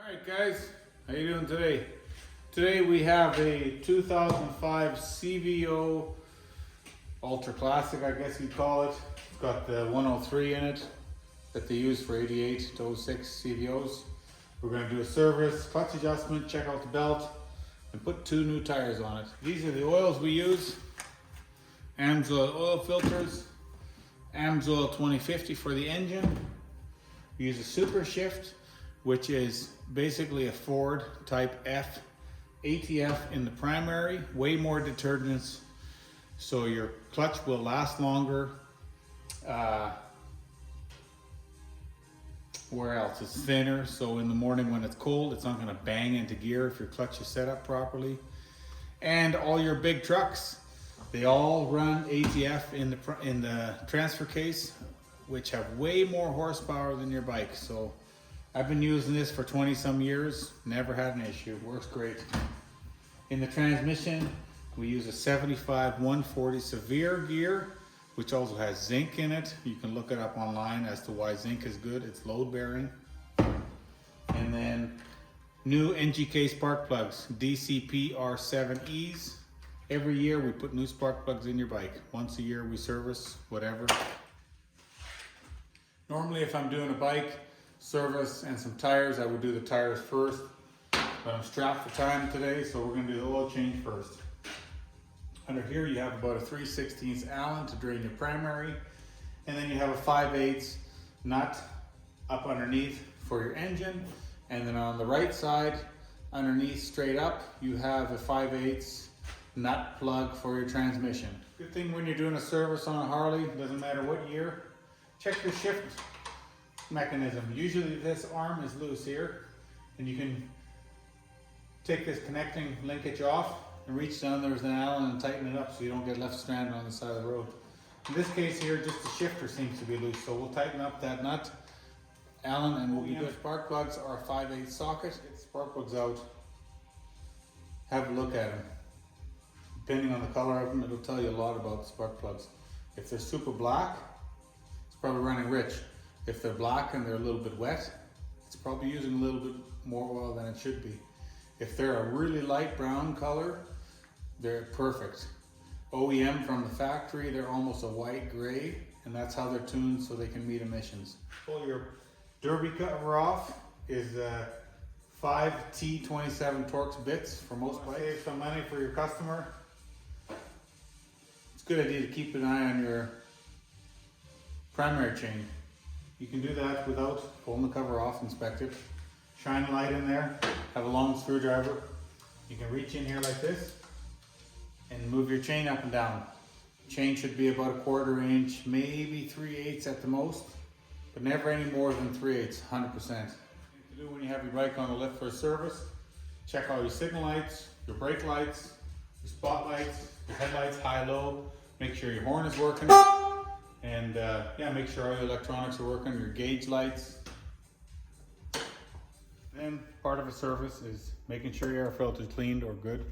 Alright guys, how you doing today? Today we have a 2005 CVO Ultra Classic, I guess you'd call it. It's got the 103 in it that they use for 88 to 06 CVOs. We're going to do a service, clutch adjustment, check out the belt, and put 2 new tires on it. These are the oils we use. AMSOIL oil filters, AMSOIL 2050 for the engine. We use a Super Shift, which is basically a Ford Type F ATF in the primary, way more detergents, so your clutch will last longer. Where else? It's thinner, so in the morning when it's cold, it's not going to bang into gear if your clutch is set up properly. And all your big trucks, they all run ATF in the transfer case, which have way more horsepower than your bike. So I've been using this for 20 some years, never had an issue, works great. In the transmission, we use a 75 140 severe gear, which also has zinc in it. You can look it up online as to why zinc is good. It's load bearing. And then new NGK spark plugs, DCP R7Es. Every year we put new spark plugs in your bike. Once a year we service, whatever. Normally if I'm doing a bike service and some tires, I would do the tires first. But I'm strapped for time today, so we're going to do the oil change first. Under here you have about a 3/16 Allen to drain your primary, and then you have a 5/8 nut up underneath for your engine, and then on the right side underneath straight up you have a 5/8 nut plug for your transmission. Good thing when you're doing a service on a Harley, doesn't matter what year, check your shift mechanism. Usually this arm is loose here, and you can take this connecting linkage off and reach down there with an Allen and tighten it up so you don't get left stranded on the side of the road. In this case here, just the shifter seems to be loose, so we'll tighten up that nut, Allen, and we'll be good. Spark plugs are a 5/8 socket. Get the spark plugs out, have a look at them. Depending on the color of them, it'll tell you a lot about the spark plugs. If they're super black, it's probably running rich. If they're black and they're a little bit wet, it's probably using a little bit more oil than it should be. If they're a really light brown color, they're perfect. OEM from the factory, they're almost a white gray, and that's how they're tuned so they can meet emissions. Pull your derby cover off is 5 T27 Torx bits for most bikes. Save some money for your customer. It's a good idea to keep an eye on your primary chain. You can do that without pulling the cover off, inspect it. Shine a light in there, have a long screwdriver. You can reach in here like this and move your chain up and down. Chain should be about a 1/4 inch, maybe 3/8 at the most, but never any more than 3/8, 100%. To do when you have your bike on the lift for a service, check all your signal lights, your brake lights, your spotlights, your headlights, high, low. Make sure your horn is working. And yeah, make sure all your electronics are working, your gauge lights. Then part of a service is making sure your air filter is cleaned or good.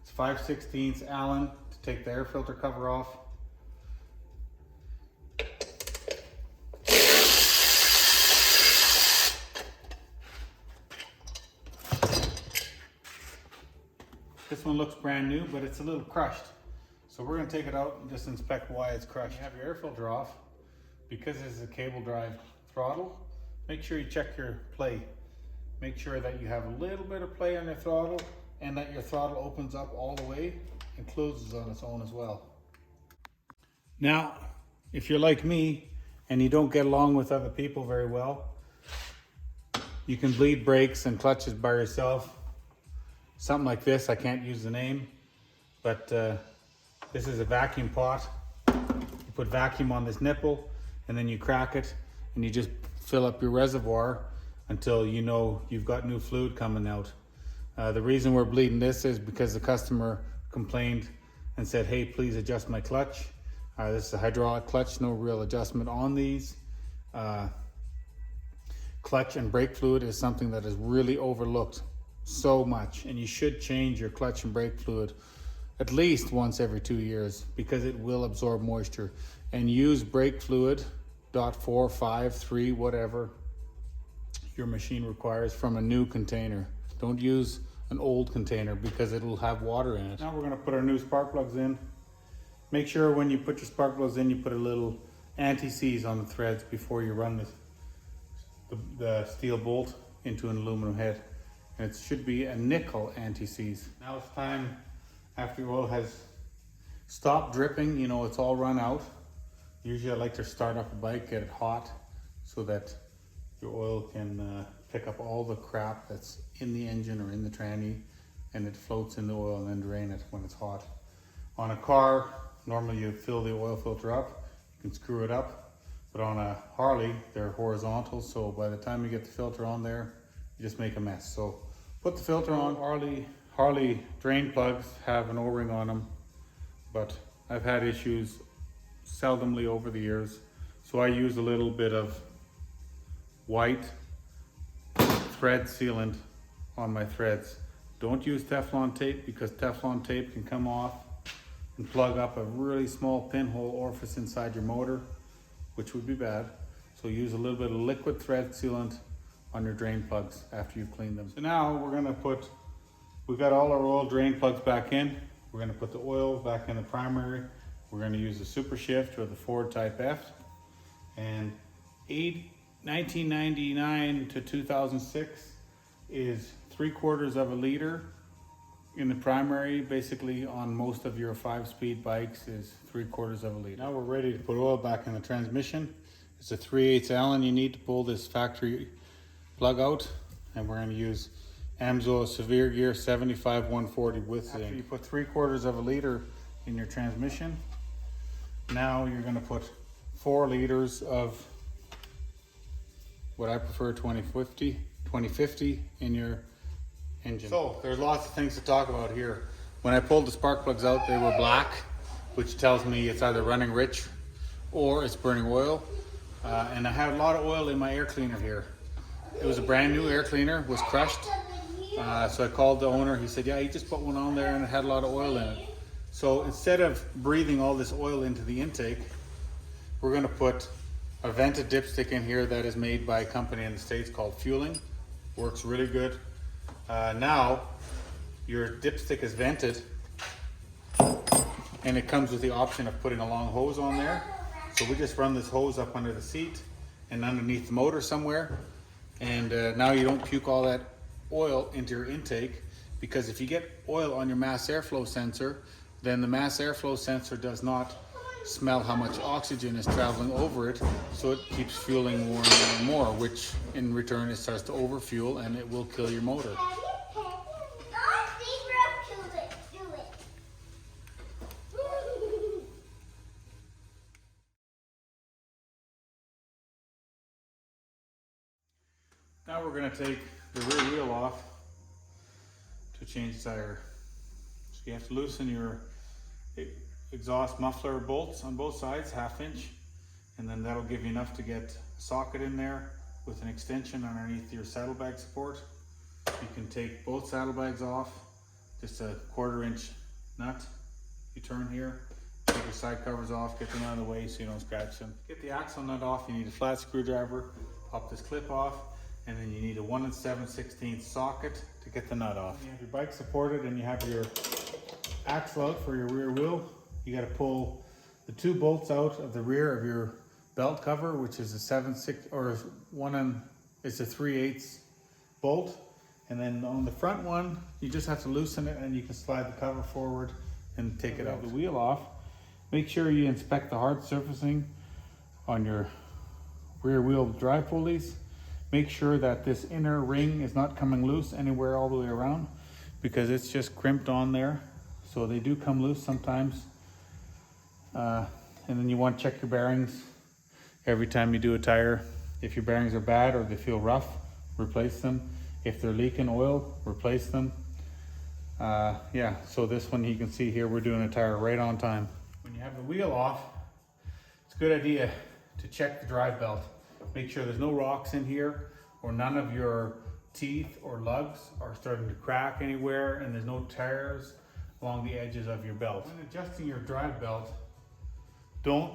It's 5/16 Allen to take the air filter cover off. This one looks brand new, but it's a little crushed. So we're going to take it out and just inspect why it's crushed. You have your air filter off. Because this is a cable drive throttle, make sure you check your play. Make sure that you have a little bit of play on your throttle and that your throttle opens up all the way and closes on its own as well. Now, if you're like me and you don't get along with other people very well, you can bleed brakes and clutches by yourself. Something like this, I can't use the name, but this is a vacuum pot. You put vacuum on this nipple and then you crack it and you just fill up your reservoir until you know you've got new fluid coming out. The reason we're bleeding this is because the customer complained and said, hey, please adjust my clutch. This is a hydraulic clutch, no real adjustment on these. Clutch and brake fluid is something that is really overlooked so much, and you should change your clutch and brake fluid at least once every 2 years because it will absorb moisture. And use brake fluid, .4, 5, 3, whatever. your machine requires from a new container. Don't use an old container because it'll have water in it. Now we're going to put our new spark plugs in. Make sure when you put your spark plugs in, you put a little anti-seize on the threads before you run the steel bolt into an aluminum head. And it should be a nickel anti-seize. Now it's time, after your oil has stopped dripping, you know, it's all run out. Usually I like to start up a bike, get it hot, so that your oil can pick up all the crap that's in the engine or in the tranny, and it floats in the oil and then drain it when it's hot. On a car, normally you fill the oil filter up, you can screw it up, but on a Harley, they're horizontal, so by the time you get the filter on there, you just make a mess. So put the filter on. Harley drain plugs have an O-ring on them, but I've had issues seldomly over the years, so I use a little bit of white thread sealant on my threads. Don't use Teflon tape because Teflon tape can come off and plug up a really small pinhole orifice inside your motor, which would be bad. So use a little bit of liquid thread sealant on your drain plugs after you've cleaned them. So now we've got all our oil drain plugs back in. We're gonna put the oil back in the primary. We're gonna use the Super Shift or the Ford Type F. And 1999 to 2006 is 3/4 of a liter in the primary. Basically on most of your 5-speed bikes is 3/4 of a liter. Now we're ready to put oil back in the transmission. It's a 3/8 Allen. You need to pull this factory plug out, and we're going to use Amsoil Severe Gear 75-140 with zinc. After you put 3/4 of a liter in your transmission, now you're going to put 4 liters of what I prefer 2050 in your engine. So there's lots of things to talk about here. When I pulled the spark plugs out, they were black, which tells me it's either running rich or it's burning oil. And I had a lot of oil in my air cleaner here. It was a brand new air cleaner, was crushed. So I called the owner. He said, yeah, he just put one on there and it had a lot of oil in it. So instead of breathing all this oil into the intake, we're going to put a vented dipstick in here that is made by a company in the States called Fueling. Works really good. Now your dipstick is vented, and it comes with the option of putting a long hose on there. So we just run this hose up under the seat and underneath the motor somewhere. And now you don't puke all that oil into your intake, because if you get oil on your mass airflow sensor, then the mass airflow sensor does not smell how much oxygen is traveling over it, so it keeps fueling more and more and more, which in return it starts to overfuel and it will kill your motor. Now we're going to take the rear wheel off to change the tire. So you have to loosen your exhaust muffler bolts on both sides, 1/2 inch, and then that'll give you enough to get a socket in there with an extension underneath your saddlebag support. You can take both saddlebags off, just a 1/4 inch nut. You turn here, take your side covers off, get them out of the way so you don't scratch them. Get the axle nut off, you need a flat screwdriver, pop this clip off, and then you need a 1 7/16 socket to get the nut off. You have your bike supported and you have your axle out for your rear wheel. You got to pull the 2 bolts out of the rear of your belt cover, which is a 7/6 or it's a 3/8 bolt. And then on the front one, you just have to loosen it and you can slide the cover forward and take it out. The wheel off. Make sure you inspect the hard surfacing on your rear wheel drive pulleys. Make sure that this inner ring is not coming loose anywhere all the way around, because it's just crimped on there. So they do come loose sometimes. And then you want to check your bearings every time you do a tire. If your bearings are bad or they feel rough, replace them. If they're leaking oil, replace them. Yeah, so this one you can see here, we're doing a tire right on time. When you have the wheel off, it's a good idea to check the drive belt. Make sure there's no rocks in here, or none of your teeth or lugs are starting to crack anywhere, and there's no tears along the edges of your belt. When adjusting your drive belt, don't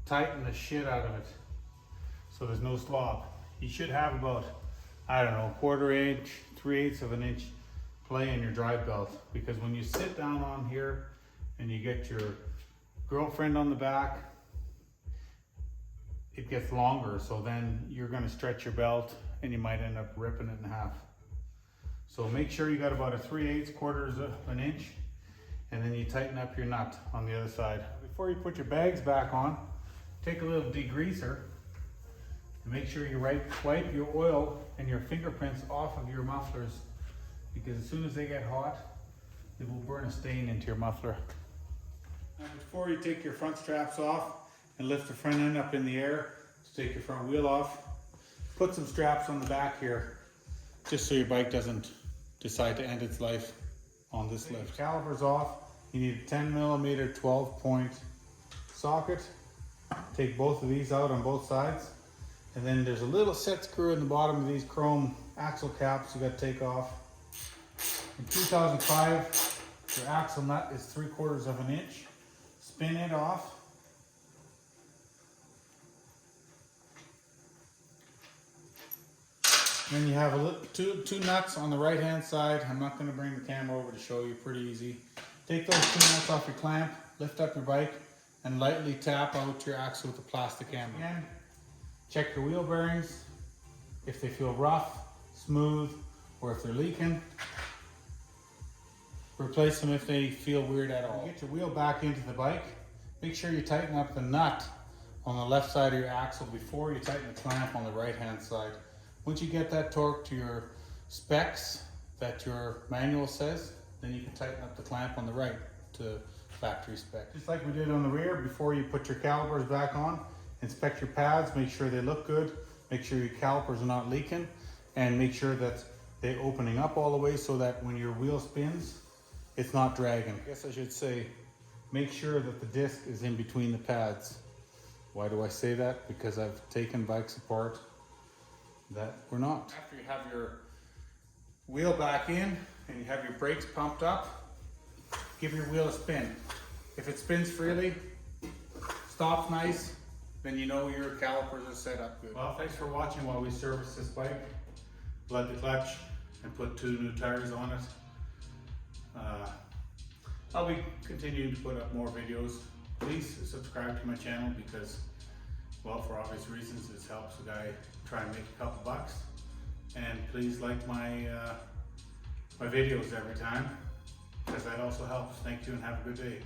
tighten the shit out of it so there's no slop. you should have about, I don't know, 1/4 inch, 3/8 of an inch play in your drive belt, because when you sit down on here and you get your girlfriend on the back, it gets longer, so then you're going to stretch your belt and you might end up ripping it in half. So make sure you got about a 3/8, 1/4 of an inch, and then you tighten up your nut on the other side. Before you put your bags back on, take a little degreaser and make sure you wipe your oil and your fingerprints off of your mufflers, because as soon as they get hot, it will burn a stain into your muffler. Now before you take your front straps off and lift the front end up in the air to take your front wheel off, put some straps on the back here, just so your bike doesn't decide to end its life on this lift. Calipers off, you need a 10mm 12-point socket. Take both of these out on both sides, and then there's a little set screw in the bottom of these chrome axle caps you got to take off. In 2005, your axle nut is 3/4 of an inch. Spin it off. Then you have two nuts on the right hand side. I'm not going to bring the camera over to show you, pretty easy. Take those 2 nuts off your clamp, lift up your bike, and lightly tap out your axle with a plastic hammer. Again, check your wheel bearings. If they feel rough, smooth, or if they're leaking, replace them if they feel weird at all. Get your wheel back into the bike. Make sure you tighten up the nut on the left side of your axle before you tighten the clamp on the right hand side. Once you get that torque to your specs that your manual says, then you can tighten up the clamp on the right to factory spec. Just like we did on the rear, before you put your calipers back on, inspect your pads, make sure they look good, make sure your calipers are not leaking, and make sure that they're opening up all the way so that when your wheel spins, it's not dragging. I guess I should say, make sure that the disc is in between the pads. Why do I say that? Because I've taken bikes apart that were not. After you have your wheel back in and you have your brakes pumped up, give your wheel a spin. If it spins freely, stops nice, then you know your calipers are set up good. Well, thanks for watching while we service this bike. Bled the clutch and put 2 new tires on it. I'll be continuing to put up more videos. Please subscribe to my channel because, well, for obvious reasons, this helps a guy try and make a couple bucks. And please like my my videos every time, because that also helps. Thank you and have a good day.